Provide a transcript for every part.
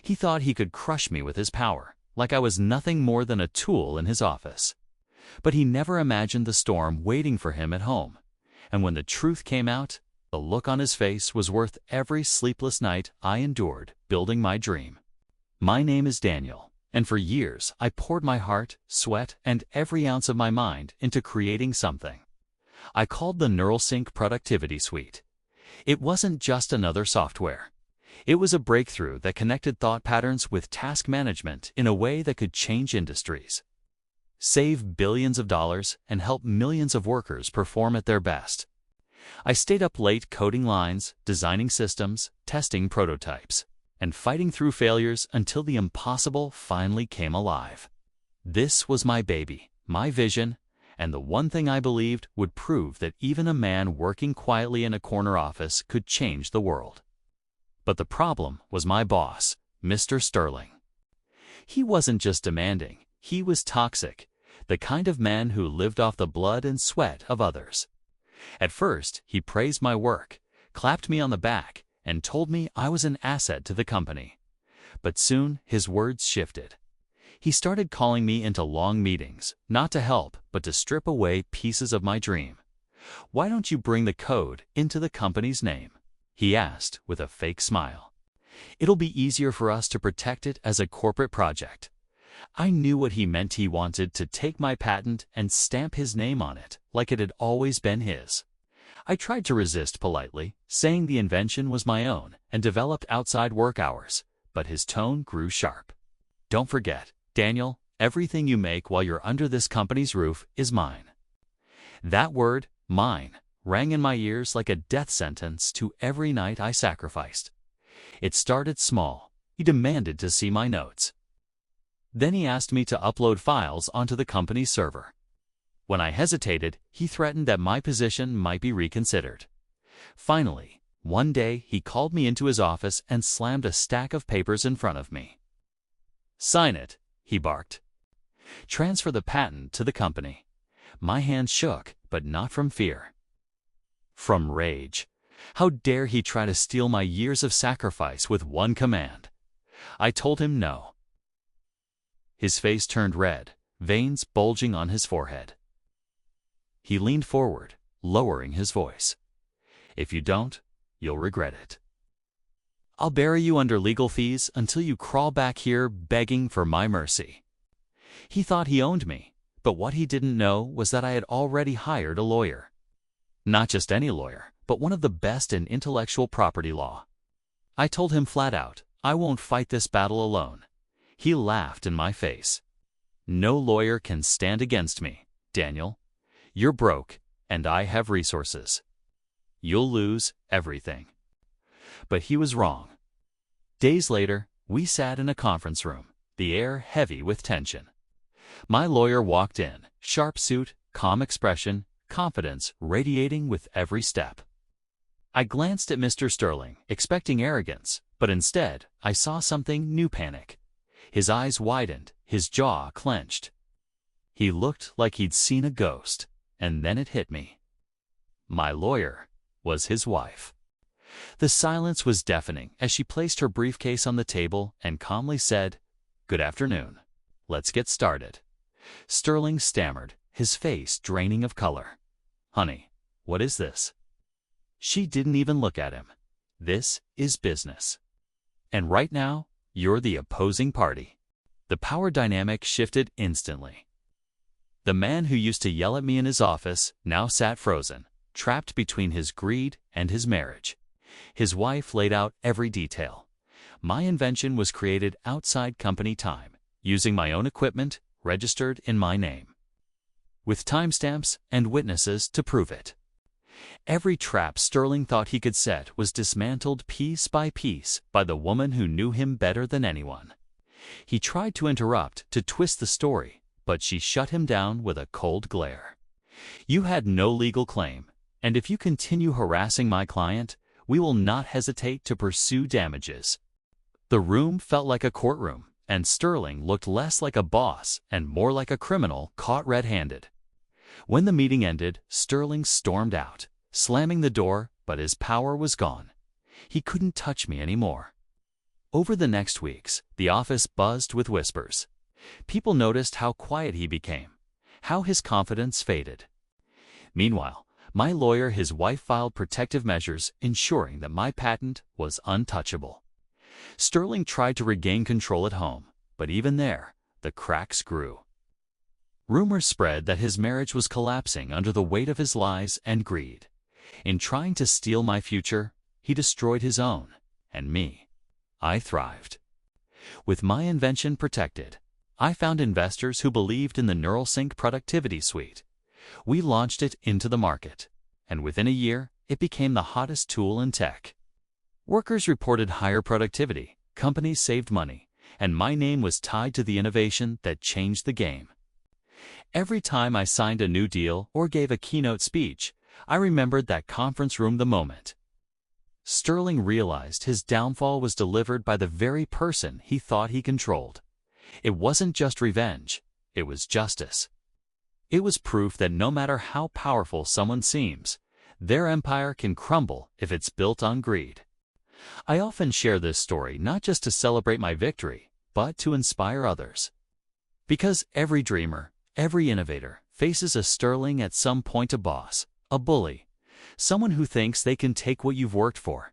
He thought he could crush me with his power, like I was nothing more than a tool in his office. But he never imagined the storm waiting for him at home. And when the truth came out, the look on his face was worth every sleepless night I endured building my dream. My name is Daniel, and for years I poured my heart, sweat, and every ounce of my mind into creating something I called the NeuralSync Productivity Suite. It wasn't just another software. It was a breakthrough that connected thought patterns with task management in a way that could change industries, save billions of dollars, and help millions of workers perform at their best. I stayed up late coding lines, designing systems, testing prototypes, and fighting through failures until the impossible finally came alive. This was my baby, my vision, and the one thing I believed would prove that even a man working quietly in a corner office could change the world. But the problem was my boss, Mr. Sterling. He wasn't just demanding, he was toxic, the kind of man who lived off the blood and sweat of others. At first, he praised my work, clapped me on the back, and told me I was an asset to the company. But soon, his words shifted. He started calling me into long meetings, not to help, but to strip away pieces of my dream. "Why don't you bring the code into the company's name?" he asked with a fake smile. "It'll be easier for us to protect it as a corporate project." I knew what he meant. He wanted to take my patent and stamp his name on it, like it had always been his. I tried to resist politely, saying the invention was my own and developed outside work hours, but his tone grew sharp. "Don't forget, Daniel, everything you make while you're under this company's roof is mine." That word, mine, rang in my ears like a death sentence to every night I sacrificed. It started small. He demanded to see my notes. Then he asked me to upload files onto the company's server. When I hesitated, he threatened that my position might be reconsidered. Finally, one day he called me into his office and slammed a stack of papers in front of me. "Sign it," he barked. "Transfer the patent to the company." My hands shook, but not from fear. From rage. How dare he try to steal my years of sacrifice with one command? I told him no. His face turned red, veins bulging on his forehead. He leaned forward, lowering his voice. "If you don't, you'll regret it. I'll bury you under legal fees until you crawl back here begging for my mercy." He thought he owned me, but what he didn't know was that I had already hired a lawyer. Not just any lawyer, but one of the best in intellectual property law. I told him flat out, I won't fight this battle alone. He laughed in my face. "No lawyer can stand against me, Daniel. You're broke, and I have resources. You'll lose everything." But he was wrong. Days later, we sat in a conference room, the air heavy with tension. My lawyer walked in, sharp suit, calm expression, confidence radiating with every step. I glanced at Mr. Sterling, expecting arrogance, but instead, I saw something new: panic. His eyes widened, his jaw clenched. He looked like he'd seen a ghost, and then it hit me. My lawyer was his wife. The silence was deafening as she placed her briefcase on the table and calmly said, "Good afternoon. Let's get started." Sterling stammered, his face draining of color. "Honey, what is this?" She didn't even look at him. "This is business. And right now, you're the opposing party." The power dynamic shifted instantly. The man who used to yell at me in his office now sat frozen, trapped between his greed and his marriage. His wife laid out every detail. My invention was created outside company time, using my own equipment, registered in my name, with timestamps and witnesses to prove it. Every trap Sterling thought he could set was dismantled piece by piece by the woman who knew him better than anyone. He tried to interrupt, to twist the story, but she shut him down with a cold glare. "You had no legal claim, and if you continue harassing my client, we will not hesitate to pursue damages." The room felt like a courtroom, and Sterling looked less like a boss and more like a criminal caught red-handed. When the meeting ended, Sterling stormed out, slamming the door, but his power was gone. He couldn't touch me anymore. Over the next weeks, the office buzzed with whispers. People noticed how quiet he became, how his confidence faded. Meanwhile, my lawyer and his wife filed protective measures ensuring that my patent was untouchable. Sterling tried to regain control at home, but even there, the cracks grew. Rumors spread that his marriage was collapsing under the weight of his lies and greed. In trying to steal my future, he destroyed his own, and me. I thrived. With my invention protected, I found investors who believed in the NeuralSync productivity suite. We launched it into the market, and within a year, it became the hottest tool in tech. Workers reported higher productivity, companies saved money, and my name was tied to the innovation that changed the game. Every time I signed a new deal or gave a keynote speech, I remembered that conference room the moment. Sterling realized his downfall was delivered by the very person he thought he controlled. It wasn't just revenge, it was justice. It was proof that no matter how powerful someone seems, their empire can crumble if it's built on greed. I often share this story not just to celebrate my victory, but to inspire others. Because every dreamer, every innovator faces a Sterling at some point, a boss, a bully, someone who thinks they can take what you've worked for.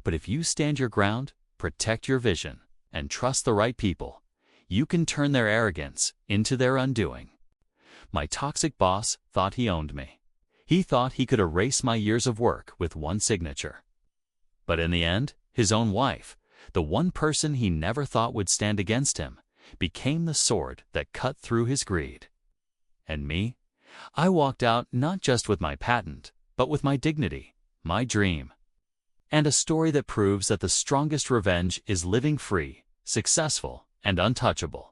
But if you stand your ground, protect your vision, and trust the right people, you can turn their arrogance into their undoing. My toxic boss thought he owned me. He thought he could erase my years of work with one signature. But in the end, his own wife, the one person he never thought would stand against him, became the sword that cut through his greed. And me? I walked out not just with my patent, but with my dignity, my dream, and a story that proves that the strongest revenge is living free, successful, and untouchable.